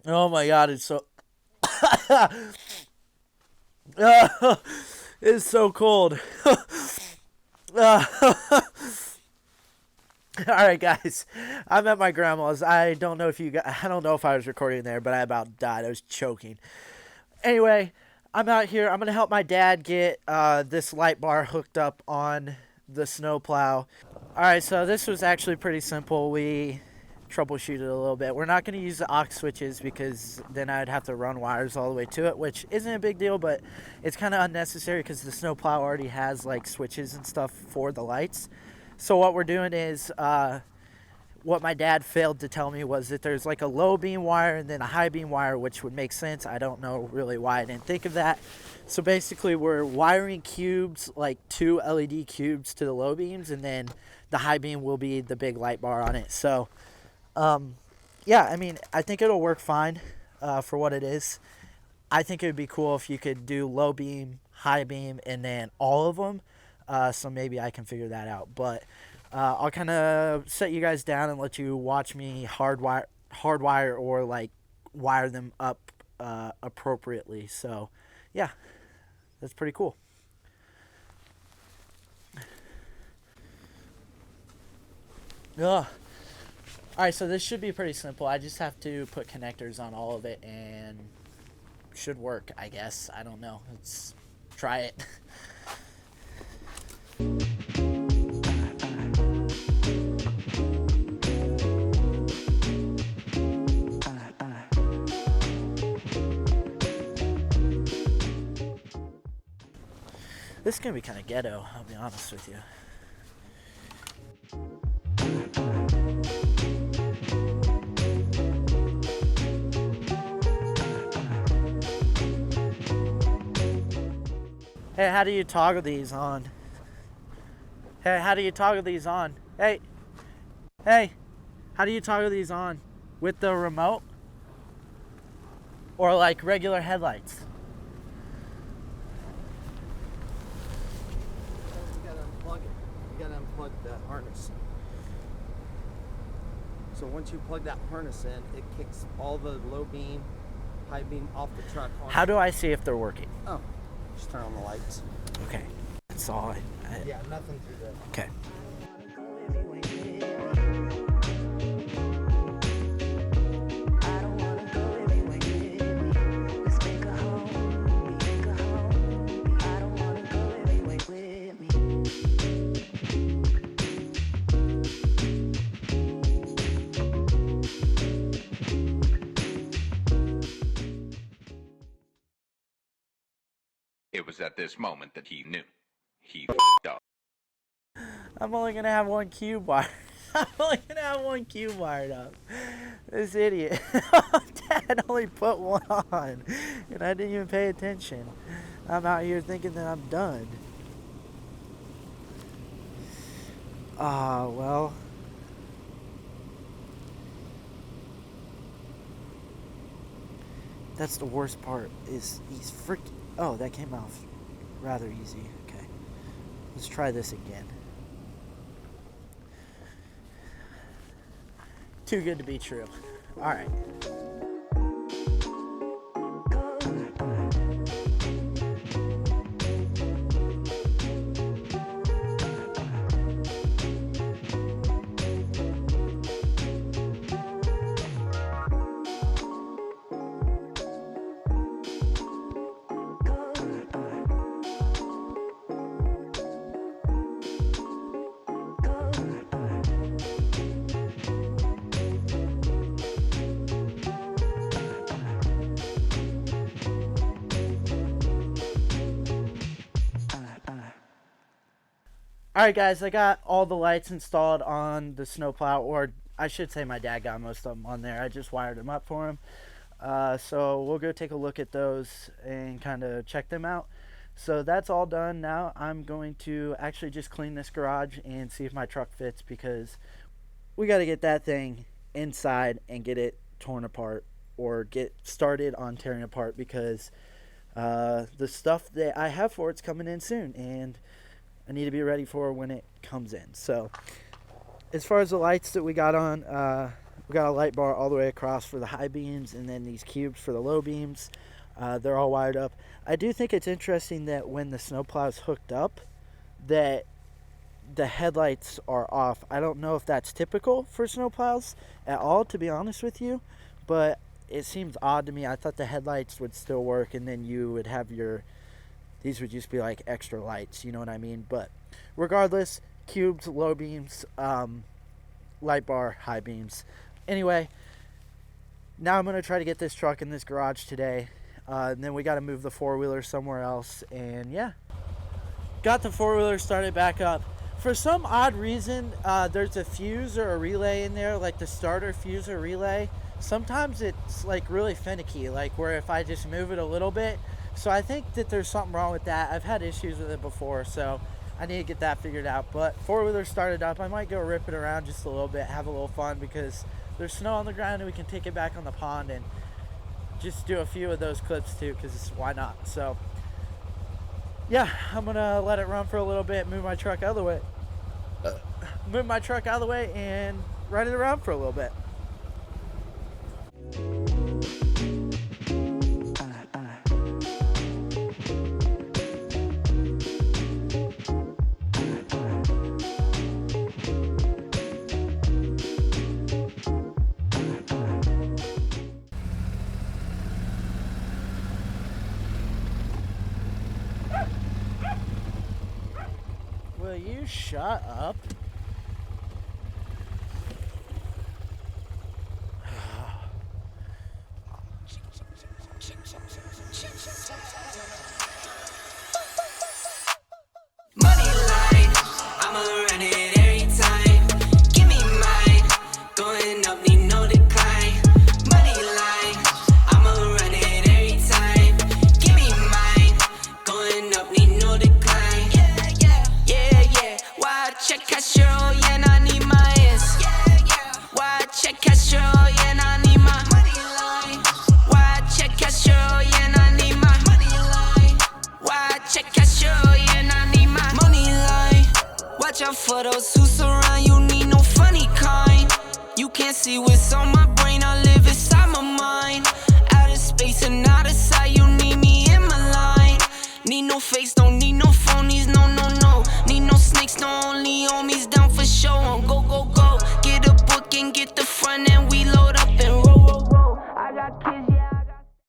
Oh my god, it's so it's so cold. All right, guys. I'm at my grandma's. I don't know if you got, I don't know if I was recording there, but I about died. I was choking. Anyway, I'm out here. I'm gonna help my dad get this light bar hooked up on the snowplow. All right, so this was actually pretty simple. We troubleshooted a little bit. We're not going to use the aux switches because then I'd have to run wires all the way to it, which isn't a big deal, but it's kind of unnecessary because the snowplow already has like switches and stuff for the lights. So what we're doing is what my dad failed to tell me was that there's like a low beam wire and then a high beam wire, which would make sense. I don't know really why I didn't think of that. So basically we're wiring cubes, like 2 LED cubes to the low beams, and then the high beam will be the big light bar on it. So yeah, I mean, I think it'll work fine for what it is. I think it would be cool if you could do low beam, high beam, and then all of them. So maybe I can figure that out. But I'll kind of set you guys down and let you watch me hardwire or like wire them up appropriately. So yeah, that's pretty cool. Ugh. Alright, so this should be pretty simple. I just have to put connectors on all of it and should work, I guess. I don't know. Let's try it. This is going to be kind of ghetto, I'll be honest with you. Hey, how do you toggle these on? Hey, how do you toggle these on? Hey, how do you toggle these on? With the remote? Or like regular headlights? You gotta unplug it. You gotta unplug that harness. So once you plug that harness in, it kicks all the low beam, high beam off the truck. How do I see if they're working? Oh, just turn on the lights. Okay, that's all Yeah, nothing through there. Okay. It was at this moment that he knew. He f***ed up. I'm only gonna have one cube wire. I'm only gonna have one cube wired up. This idiot. Dad only put one on, and I didn't even pay attention. I'm out here thinking that I'm done. Well. That's the worst part, is he's freaking... Oh, that came off rather easy. Okay. Let's try this again. Too good to be true. Alright. Alright guys, I got all the lights installed on the snowplow, or I should say my dad got most of them on there. I just wired them up for him. So we'll go take a look at those and kind of check them out. So that's all done. Now I'm going to actually just clean this garage and see if my truck fits, because we got to get that thing inside and get it torn apart, or get started on tearing apart, because the stuff that I have for it's coming in soon, and I need to be ready for when it comes in. So as far as the lights that we got on, we got a light bar all the way across for the high beams, and then these cubes for the low beams. They're all wired up. I do think it's interesting that when the snowplow's hooked up, that the headlights are off. I don't know if that's typical for snowplows at all, to be honest with you, but it seems odd to me. I thought the headlights would still work, and then you would have these would just be like extra lights, you know what I mean? But regardless, cubes, low beams, light bar, high beams. Anyway, now I'm going to try to get this truck in this garage today. And then we got to move the four-wheeler somewhere else. And yeah, got the four-wheeler started back up. For some odd reason, there's a fuse or a relay in there, like the starter fuse or relay. Sometimes it's like really finicky, like where if I just move it a little bit. So I think that there's something wrong with that. I've had issues with it before, so I need to get that figured out. But four-wheeler started up. I might go rip it around just a little bit, have a little fun, because there's snow on the ground and we can take it back on the pond and just do a few of those clips too, because why not? So yeah, I'm gonna let it run for a little bit, move my truck out of the way, and ride it around for a little bit. Will you shut up? Money line, I'ma run it every time. Give me mine, going up, need no decline. Money line, I'ma run it every time. Give me mine, going up, need no decline. Yeah. Why check Castro, yeah, I need my ass. Why check Castro, yeah, I need my money line. Why check Castro, yeah, I need my money line. Why check Castro, yeah, I need my money line. Watch out for those who surround you, need no funny kind. You can't see what's on my brain, I live inside my mind. Out of space and out of sight, you need me in my line. Need no face, don't need no phonies, no